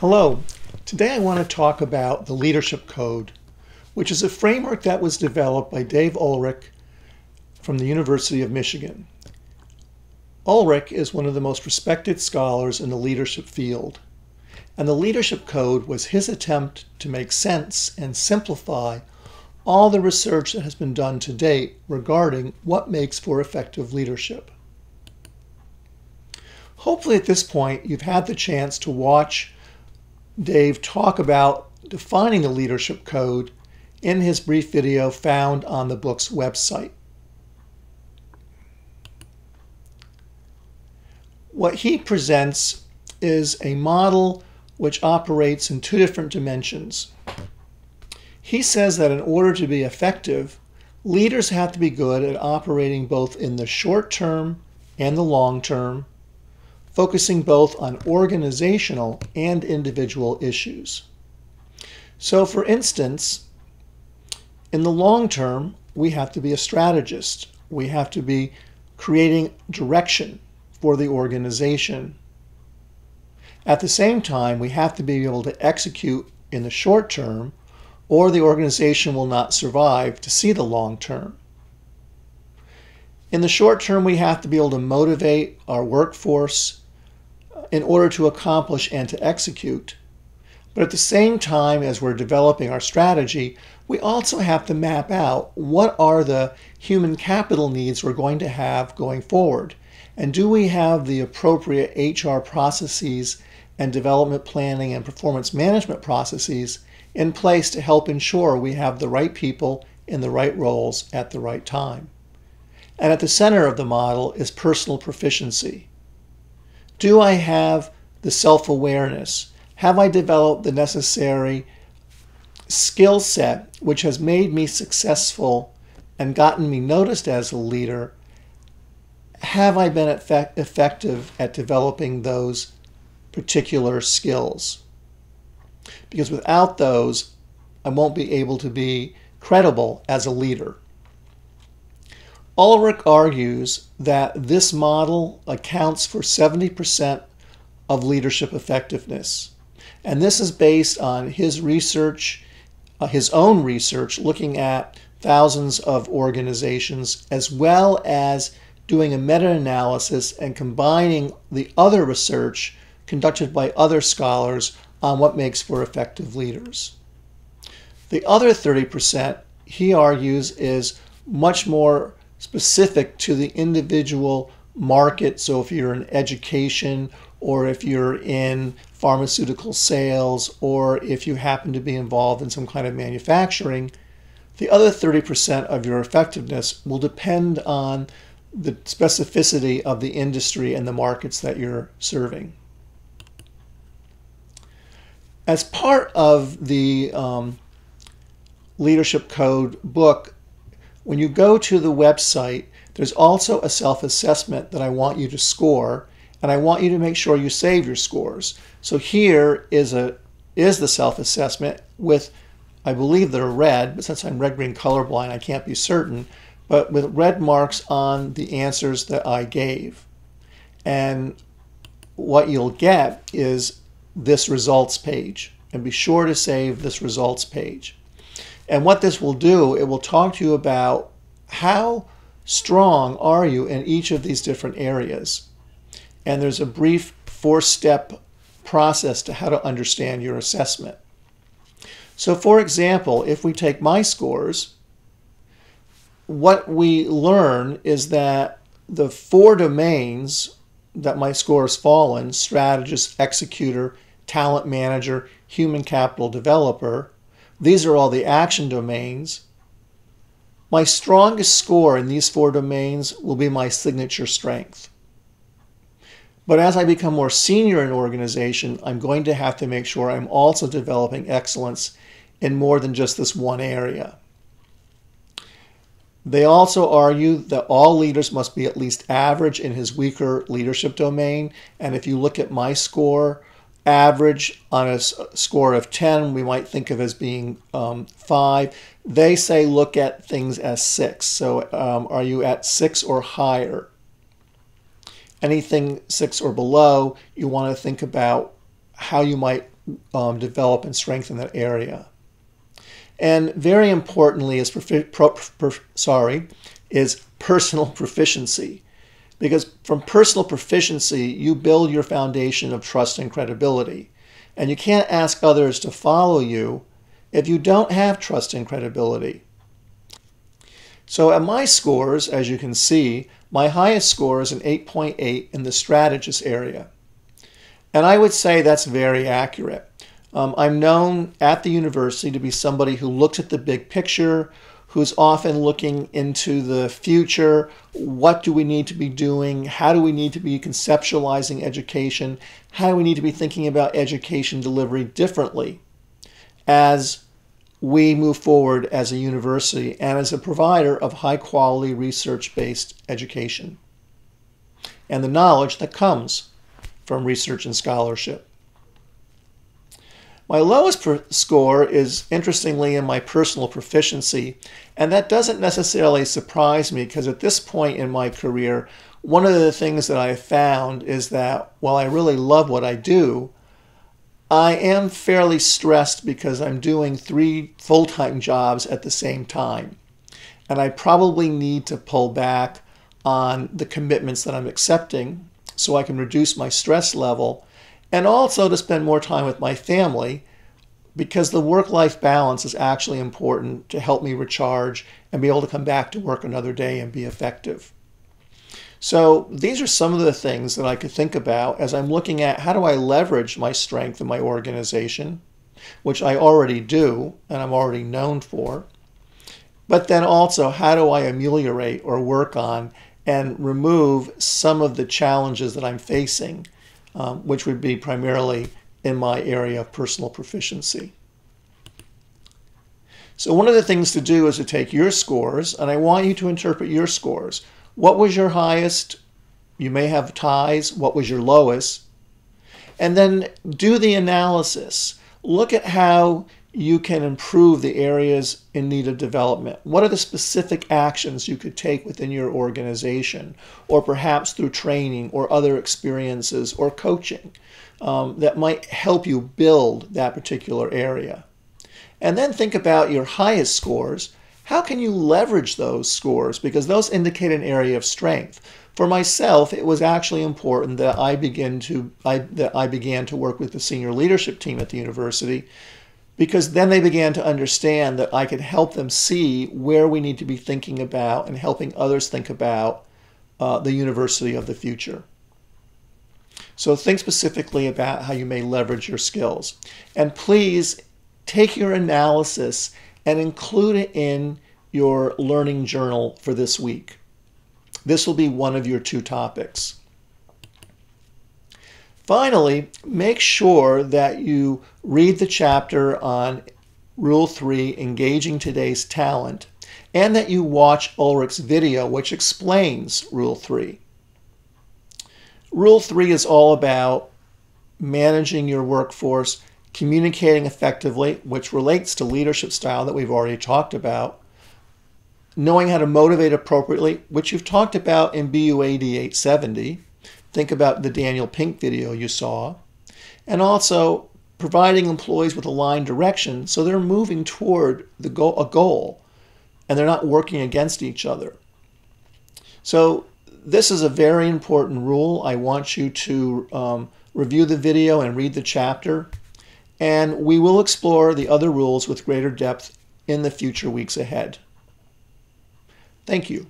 Hello. Today I want to talk about the Leadership Code, which is a framework that was developed by Dave Ulrich from the University of Michigan. Ulrich is one of the most respected scholars in the leadership field, and the Leadership Code was his attempt to make sense and simplify all the research that has been done to date regarding what makes for effective leadership. Hopefully at this point you've had the chance to watch Dave talk about defining the Leadership Code in his brief video found on the book's website. What he presents is a model which operates in two different dimensions. He says that in order to be effective, leaders have to be good at operating both in the short term and the long term, focusing both on organizational and individual issues. So for instance, in the long term, we have to be a strategist. We have to be creating direction for the organization. At the same time, we have to be able to execute in the short term, or the organization will not survive to see the long term. In the short term, we have to be able to motivate our workforce in order to accomplish and to execute. But at the same time as we're developing our strategy, we also have to map out what are the human capital needs we're going to have going forward. And do we have the appropriate HR processes and development planning and performance management processes in place to help ensure we have the right people in the right roles at the right time? And at the center of the model is personal proficiency. Do I have the self-awareness? Have I developed the necessary skill set which has made me successful and gotten me noticed as a leader? Have I been effective at developing those particular skills? Because without those, I won't be able to be credible as a leader. Ulrich argues that this model accounts for 70% of leadership effectiveness. And this is based on his research, his own research, looking at thousands of organizations, as well as doing a meta-analysis and combining the other research conducted by other scholars on what makes for effective leaders. The other 30%, he argues, is much more specific to the individual market. So if you're in education, or if you're in pharmaceutical sales, or if you happen to be involved in some kind of manufacturing, the other 30% of your effectiveness will depend on the specificity of the industry and the markets that you're serving. As part of the Leadership Code book, when you go to the website, there's also a self-assessment that I want you to score, and I want you to make sure you save your scores. So here is the self-assessment with, I believe they're red, but since I'm red-green colorblind, I can't be certain, but with red marks on the answers that I gave. And what you'll get is this results page, and be sure to save this results page. And what this will do, it will talk to you about how strong are you in each of these different areas. And there's a brief 4-step process to how to understand your assessment. So for example, if we take my scores, what we learn is that the 4 domains that my scores fall in, strategist, executor, talent manager, human capital developer, these are all the action domains. My strongest score in these 4 domains will be my signature strength. But as I become more senior in an organization, I'm going to have to make sure I'm also developing excellence in more than just this one area. They also argue that all leaders must be at least average in his weaker leadership domain. And if you look at my score, average on a score of 10, we might think of as being 5. They say look at things as 6. So are you at 6 or higher? Anything 6 or below, you want to think about how you might develop and strengthen that area. And very importantly is personal proficiency. Because from personal proficiency, you build your foundation of trust and credibility. And you can't ask others to follow you if you don't have trust and credibility. So at my scores, as you can see, my highest score is an 8.8 in the strategist area. And I would say that's very accurate. I'm known at the university to be somebody who looks at the big picture, who's often looking into the future. What do we need to be doing? How do we need to be conceptualizing education? How do we need to be thinking about education delivery differently as we move forward as a university and as a provider of high-quality research-based education and the knowledge that comes from research and scholarship. My lowest score is, interestingly, in my personal proficiency, and that doesn't necessarily surprise me because at this point in my career, one of the things that I found is that while I really love what I do, I am fairly stressed because I'm doing 3 full-time jobs at the same time. And I probably need to pull back on the commitments that I'm accepting so I can reduce my stress level, and also to spend more time with my family, because the work-life balance is actually important to help me recharge and be able to come back to work another day and be effective. So these are some of the things that I could think about as I'm looking at how do I leverage my strength in my organization, which I already do and I'm already known for, but then also how do I ameliorate or work on and remove some of the challenges that I'm facing, which would be primarily in my area of personal proficiency. So one of the things to do is to take your scores, and I want you to interpret your scores. What was your highest? You may have ties. What was your lowest? And then do the analysis. Look at how you can improve the areas in need of development. What are the specific actions you could take within your organization, or perhaps through training or other experiences or coaching that might help you build that particular area? And then think about your highest scores. How can you leverage those scores? Because those indicate an area of strength. For myself, it was actually important that I began to work with the senior leadership team at the university, because then they began to understand that I could help them see where we need to be thinking about and helping others think about the university of the future. So think specifically about how you may leverage your skills. And please take your analysis and include it in your learning journal for this week. This will be one of your 2 topics. Finally, make sure that you read the chapter on Rule 3, Engaging Today's Talent, and that you watch Ulrich's video, which explains Rule 3. Rule 3 is all about managing your workforce, communicating effectively, which relates to leadership style that we've already talked about, knowing how to motivate appropriately, which you've talked about in BUAD870. Think about the Daniel Pink video you saw. And also providing employees with aligned direction so they're moving toward a goal and they're not working against each other. So this is a very important rule. I want you to review the video and read the chapter. And we will explore the other rules with greater depth in the future weeks ahead. Thank you.